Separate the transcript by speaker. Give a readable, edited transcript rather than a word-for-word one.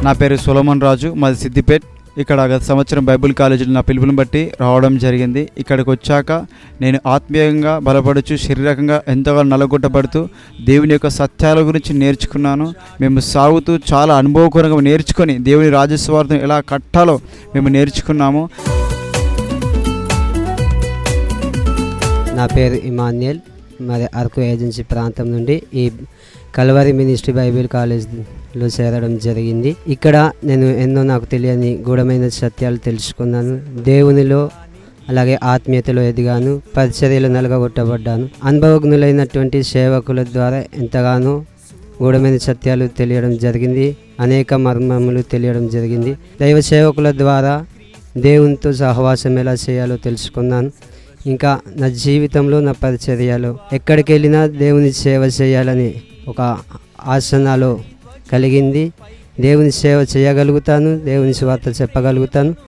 Speaker 1: నా పేరు సొలొమన్ రాజు, మాది సిద్దిపేట్. ఇక్కడ గత సంవత్సరం బైబిల్ కాలేజీలో నా పిలుపుని బట్టి రావడం జరిగింది. ఇక్కడికి వచ్చాక నేను ఆత్మీయంగా బలపడుచు, శారీరకంగా ఎంతగానో నలగొట్టబడుతూ దేవుని యొక్క సత్యాల గురించి నేర్చుకున్నాను. మేము సాగుతూ చాలా అనుభవపూర్వకంగా నేర్చుకొని దేవుని రాజస్వార్థం ఎలా కట్టాలో మేము నేర్చుకున్నాము.
Speaker 2: నా పేరు ఇమాన్యుయల్, మరి అరకు ఏజెన్సీ ప్రాంతం నుండి ఈ కల్వరి మినిస్ట్రీ బైబిల్ కాలేజ్లో చేరడం జరిగింది. ఇక్కడ నేను ఎన్నో నాకు తెలియని గూఢమైన సత్యాలు తెలుసుకున్నాను. దేవునిలో అలాగే ఆత్మీయతలో ఎదిగాను. పరిచర్యలో నలగొట్టబడ్డాను. అనుభవజ్ఞులైనటువంటి సేవకుల ద్వారా ఎంతగానో గూఢమైన సత్యాలు తెలియడం జరిగింది. అనేక మర్మములు తెలియడం జరిగింది. దైవ సేవకుల ద్వారా దేవునితో సహవాసం ఎలా చేయాలో తెలుసుకున్నాను. ఇంకా నా జీవితంలో, నా పరిచర్యలో ఎక్కడికి వెళ్ళినా దేవుని సేవ చేయాలని ఒక ఆశ నాలో కలిగింది. దేవుని సేవ చేయగలుగుతాను, దేవుని సువార్త చెప్పగలుగుతాను.